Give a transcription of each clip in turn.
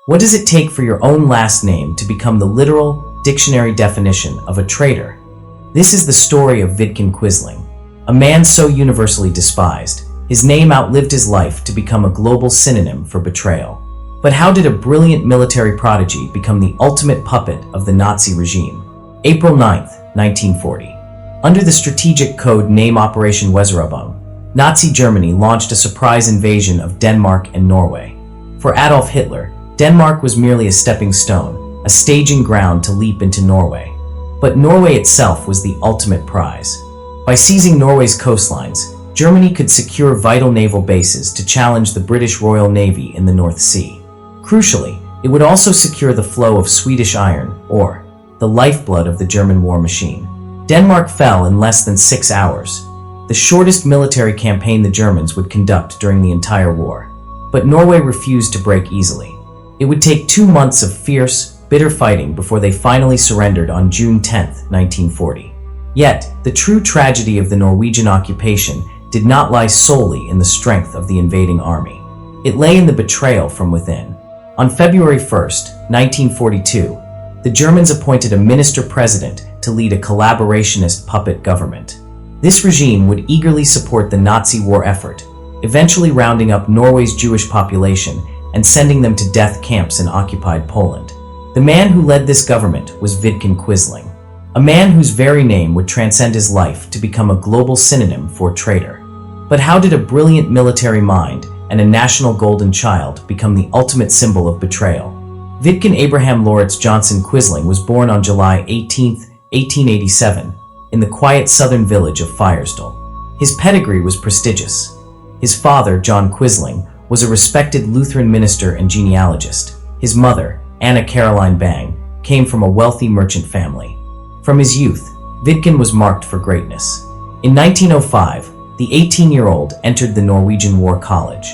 What does it take for your own last name to become the literal dictionary definition of a traitor? This is the story of Vidkun Quisling, a man so universally despised, his name outlived his life to become a global synonym for betrayal. But how did a brilliant military prodigy become the ultimate puppet of the Nazi regime? April 9, 1940. Under the strategic code name Operation Weserübung, Nazi Germany launched a surprise invasion of Denmark and Norway. For Adolf Hitler, Denmark was merely a stepping stone, a staging ground to leap into Norway. But Norway itself was the ultimate prize. By seizing Norway's coastlines, Germany could secure vital naval bases to challenge the British Royal Navy in the North Sea. Crucially, it would also secure the flow of Swedish iron ore, the lifeblood of the German war machine. Denmark fell in less than 6 hours, the shortest military campaign the Germans would conduct during the entire war. But Norway refused to break easily. It would take 2 months of fierce, bitter fighting before they finally surrendered on June 10, 1940. Yet, the true tragedy of the Norwegian occupation did not lie solely in the strength of the invading army. It lay in the betrayal from within. On February 1, 1942, the Germans appointed a minister-president to lead a collaborationist puppet government. This regime would eagerly support the Nazi war effort, eventually rounding up Norway's Jewish population and sending them to death camps in occupied Poland. The man who led this government was Vidkun Quisling, a man whose very name would transcend his life to become a global synonym for traitor. But how did a brilliant military mind and a national golden child become the ultimate symbol of betrayal? Vidkun Abraham Lawrence Johnson Quisling was born on July 18, 1887, in the quiet southern village of Fyresdal. His pedigree was prestigious. His father, John Quisling, was a respected Lutheran minister and genealogist. His mother, Anna Caroline Bang, came from a wealthy merchant family. From his youth, Vidkun was marked for greatness. In 1905, the 18-year-old entered the Norwegian War College.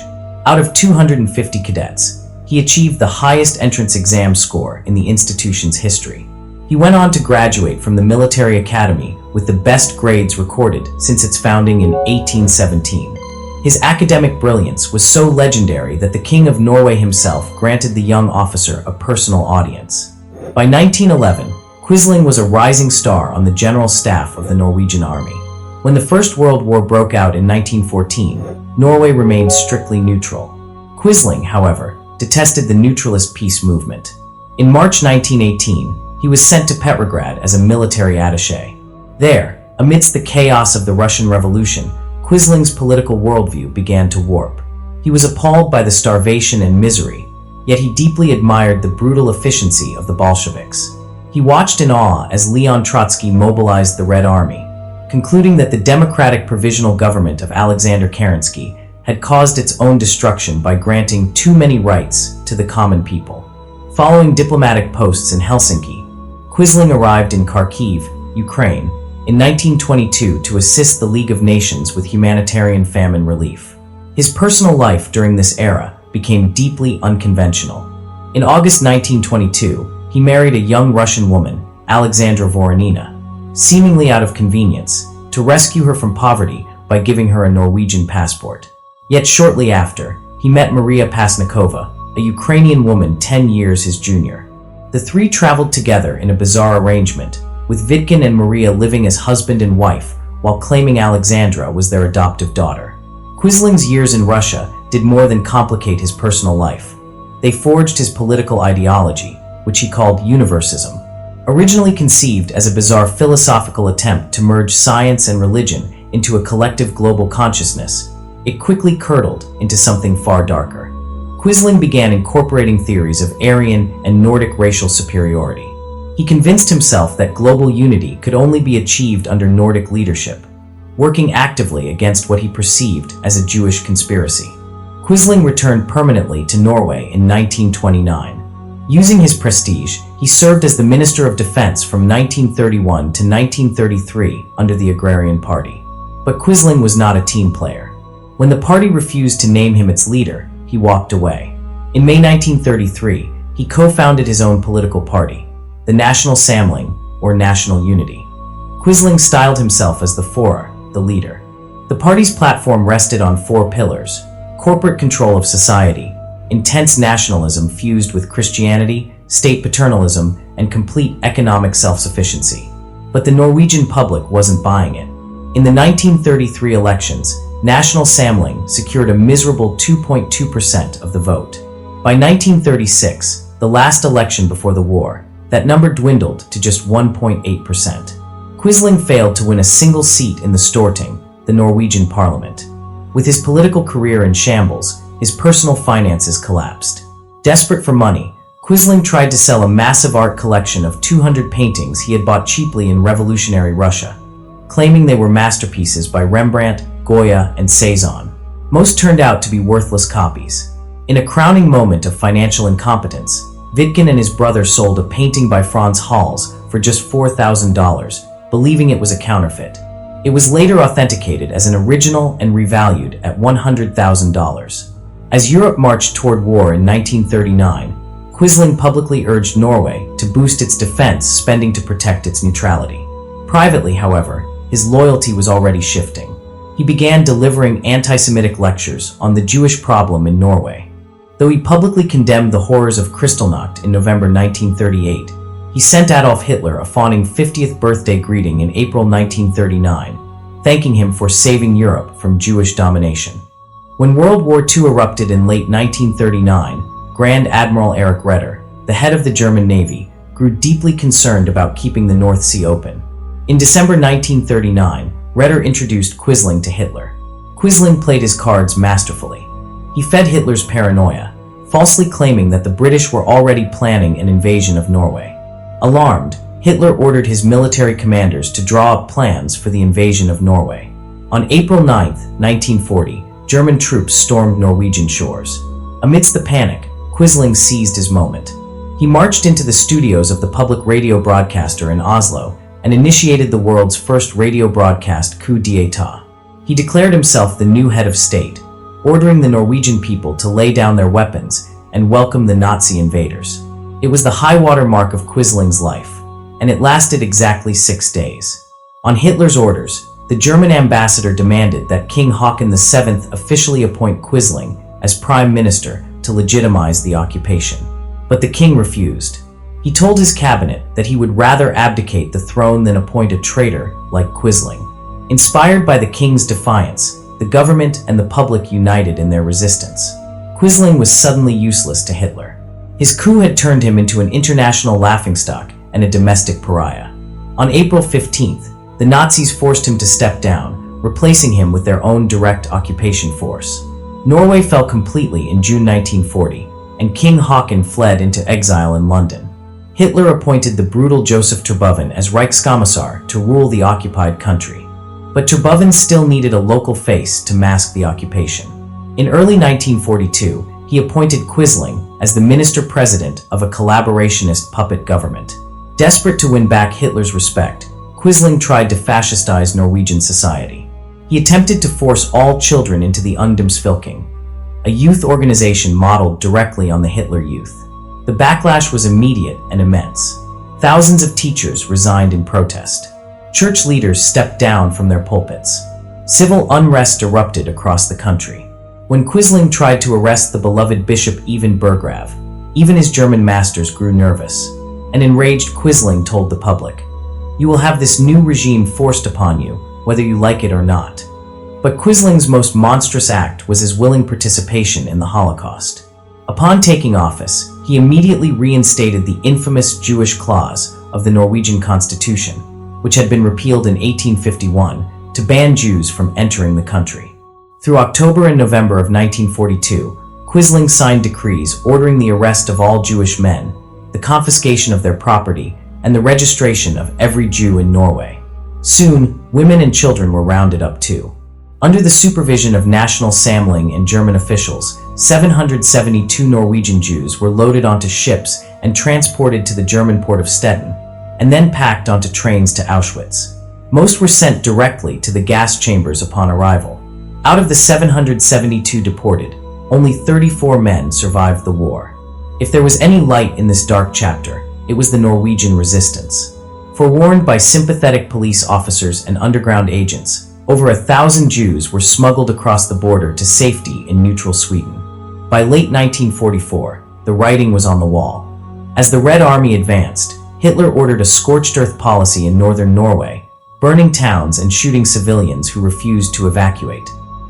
Out of 250 cadets, he achieved the highest entrance exam score in the institution's history. He went on to graduate from the military academy with the best grades recorded since its founding in 1817. His academic brilliance was so legendary that the King of Norway himself granted the young officer a personal audience. By 1911, Quisling was a rising star on the general staff of the Norwegian army. When the First World War broke out in 1914, Norway remained strictly neutral. Quisling, however, detested the neutralist peace movement. In March 1918, he was sent to Petrograd as a military attaché. There, amidst the chaos of the Russian Revolution, Quisling's political worldview began to warp. He was appalled by the starvation and misery, yet he deeply admired the brutal efficiency of the Bolsheviks. He watched in awe as Leon Trotsky mobilized the Red Army, concluding that the democratic provisional government of Alexander Kerensky had caused its own destruction by granting too many rights to the common people. Following diplomatic posts in Helsinki, Quisling arrived in Kharkiv, Ukraine, in 1922 to assist the League of Nations with humanitarian famine relief. His personal life during this era became deeply unconventional. In August 1922, he married a young Russian woman, Alexandra Voronina, seemingly out of convenience, to rescue her from poverty by giving her a Norwegian passport. Yet shortly after, he met Maria Pasnikova, a Ukrainian woman 10 years his junior. The three traveled together in a bizarre arrangement, with Vidkun and Maria living as husband and wife while claiming Alexandra was their adoptive daughter. Quisling's years in Russia did more than complicate his personal life. They forged his political ideology, which he called Universism. Originally conceived as a bizarre philosophical attempt to merge science and religion into a collective global consciousness, it quickly curdled into something far darker. Quisling began incorporating theories of Aryan and Nordic racial superiority. He convinced himself that global unity could only be achieved under Nordic leadership, working actively against what he perceived as a Jewish conspiracy. Quisling returned permanently to Norway in 1929. Using his prestige, he served as the Minister of Defense from 1931 to 1933 under the Agrarian Party. But Quisling was not a team player. When the party refused to name him its leader, he walked away. In May 1933, he co-founded his own political party, the National Samling, or National Unity. Quisling styled himself as the Führer, the leader. The party's platform rested on 4 pillars: corporate control of society, intense nationalism fused with Christianity, state paternalism, and complete economic self-sufficiency. But the Norwegian public wasn't buying it. In the 1933 elections, National Samling secured a miserable 2.2% of the vote. By 1936, the last election before the war, that number dwindled to just 1.8%. Quisling failed to win a single seat in the Storting, the Norwegian parliament. With his political career in shambles, his personal finances collapsed. Desperate for money, Quisling tried to sell a massive art collection of 200 paintings he had bought cheaply in revolutionary Russia, claiming they were masterpieces by Rembrandt, Goya, and Cezanne. Most turned out to be worthless copies. In a crowning moment of financial incompetence, Vidkun and his brother sold a painting by Frans Hals for just $4,000, believing it was a counterfeit. It was later authenticated as an original and revalued at $100,000. As Europe marched toward war in 1939, Quisling publicly urged Norway to boost its defense spending to protect its neutrality. Privately, however, his loyalty was already shifting. He began delivering anti-Semitic lectures on the Jewish problem in Norway. Though he publicly condemned the horrors of Kristallnacht in November 1938, he sent Adolf Hitler a fawning 50th birthday greeting in April 1939, thanking him for saving Europe from Jewish domination. When World War II erupted in late 1939, Grand Admiral Erich Raeder, the head of the German Navy, grew deeply concerned about keeping the North Sea open. In December 1939, Raeder introduced Quisling to Hitler. Quisling played his cards masterfully. He fed Hitler's paranoia, falsely claiming that the British were already planning an invasion of Norway. Alarmed, Hitler ordered his military commanders to draw up plans for the invasion of Norway. On April 9, 1940, German troops stormed Norwegian shores. Amidst the panic, Quisling seized his moment. He marched into the studios of the public radio broadcaster in Oslo and initiated the world's first radio broadcast coup d'état. He declared himself the new head of state, ordering the Norwegian people to lay down their weapons and welcome the Nazi invaders. It was the high-water mark of Quisling's life, and it lasted exactly 6 days. On Hitler's orders, the German ambassador demanded that King Haakon VII officially appoint Quisling as prime minister to legitimize the occupation. But the king refused. He told his cabinet that he would rather abdicate the throne than appoint a traitor like Quisling. Inspired by the king's defiance, the government and the public united in their resistance. Quisling was suddenly useless to Hitler. His coup had turned him into an international laughingstock and a domestic pariah. On April 15th, the Nazis forced him to step down, replacing him with their own direct occupation force. Norway fell completely in June 1940, and King Haakon fled into exile in London. Hitler appointed the brutal Joseph Terboven as Reichskommissar to rule the occupied country. But Terboven still needed a local face to mask the occupation. In early 1942, he appointed Quisling as the minister-president of a collaborationist puppet government. Desperate to win back Hitler's respect, Quisling tried to fascistize Norwegian society. He attempted to force all children into the Ungdomsfylking, a youth organization modeled directly on the Hitler Youth. The backlash was immediate and immense. Thousands of teachers resigned in protest. Church leaders stepped down from their pulpits. Civil unrest erupted across the country. When Quisling tried to arrest the beloved Bishop Even Berggrav, even his German masters grew nervous. An enraged Quisling told the public, "You will have this new regime forced upon you, whether you like it or not." But Quisling's most monstrous act was his willing participation in the Holocaust. Upon taking office, he immediately reinstated the infamous Jewish clause of the Norwegian constitution, which had been repealed in 1851, to ban Jews from entering the country. Through October and November of 1942, Quisling signed decrees ordering the arrest of all Jewish men, the confiscation of their property, and the registration of every Jew in Norway. Soon, women and children were rounded up too. Under the supervision of National Samling and German officials, 772 Norwegian Jews were loaded onto ships and transported to the German port of Stettin, and then packed onto trains to Auschwitz. Most were sent directly to the gas chambers upon arrival. Out of the 772 deported, only 34 men survived the war. If there was any light in this dark chapter, it was the Norwegian resistance. Forewarned by sympathetic police officers and underground agents, over 1,000 Jews were smuggled across the border to safety in neutral Sweden. By late 1944, the writing was on the wall. As the Red Army advanced, Hitler ordered a scorched earth policy in northern Norway, burning towns and shooting civilians who refused to evacuate.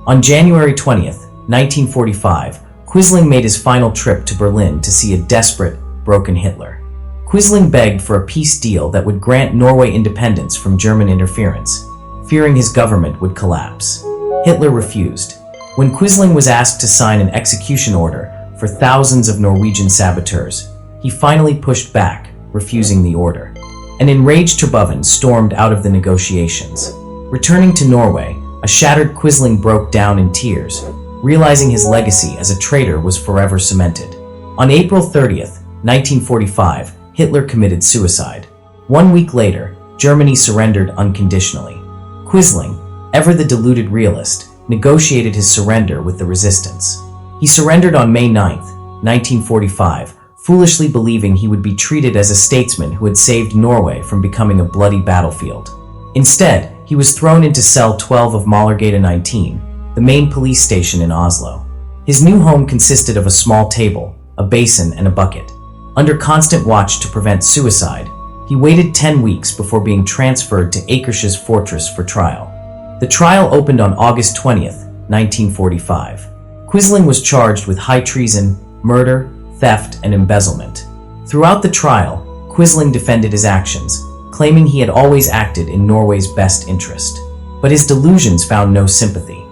On January 20th, 1945, Quisling made his final trip to Berlin to see a desperate, broken Hitler. Quisling begged for a peace deal that would grant Norway independence from German interference, fearing his government would collapse. Hitler refused. When Quisling was asked to sign an execution order for thousands of Norwegian saboteurs, he finally pushed back, refusing the order. An enraged Terboven stormed out of the negotiations. Returning to Norway, a shattered Quisling broke down in tears, realizing his legacy as a traitor was forever cemented. On April 30th, 1945, Hitler committed suicide. 1 week later, Germany surrendered unconditionally. Quisling, ever the deluded realist, negotiated his surrender with the resistance. He surrendered on May 9th, 1945, foolishly believing he would be treated as a statesman who had saved Norway from becoming a bloody battlefield. Instead, he was thrown into cell 12 of Møllergata 19, the main police station in Oslo. His new home consisted of a small table, a basin, and a bucket. Under constant watch to prevent suicide, he waited 10 weeks before being transferred to Akershus Fortress for trial. The trial opened on August 20th, 1945. Quisling was charged with high treason, murder, theft, and embezzlement. Throughout the trial, Quisling defended his actions, claiming he had always acted in Norway's best interest. But his delusions found no sympathy.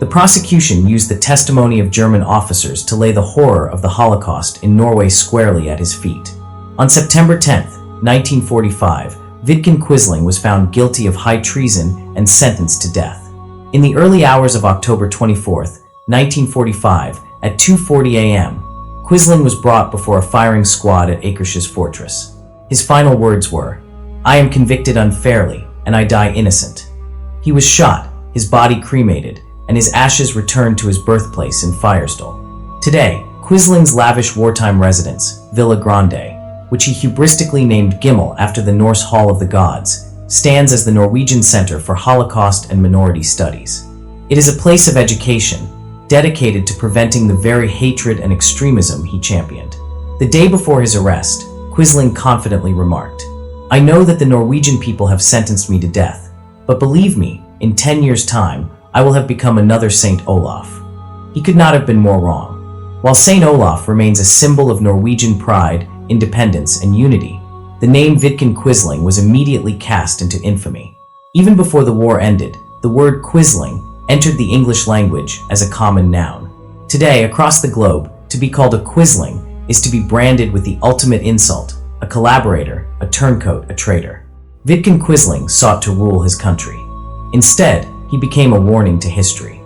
The prosecution used the testimony of German officers to lay the horror of the Holocaust in Norway squarely at his feet. On September 10th, 1945, Vidkun Quisling was found guilty of high treason and sentenced to death. In the early hours of October 24th, 1945, at 2:40 a.m., Quisling was brought before a firing squad at Akershus Fortress. His final words were, "I am convicted unfairly, and I die innocent." He was shot, his body cremated, and his ashes returned to his birthplace in Fyresdal. Today, Quisling's lavish wartime residence, Villa Grande, which he hubristically named Gimel after the Norse Hall of the Gods, stands as the Norwegian Center for Holocaust and Minority Studies. It is a place of education, dedicated to preventing the very hatred and extremism he championed. The day before his arrest, Quisling confidently remarked, "I know that the Norwegian people have sentenced me to death, but believe me, in 10 years' time, I will have become another Saint Olaf." He could not have been more wrong. While Saint Olaf remains a symbol of Norwegian pride, independence, and unity, the name Vidkun Quisling was immediately cast into infamy. Even before the war ended, the word Quisling entered the English language as a common noun. Today, across the globe, to be called a Quisling is to be branded with the ultimate insult, a collaborator, a turncoat, a traitor. Vidkun Quisling sought to rule his country. Instead, he became a warning to history.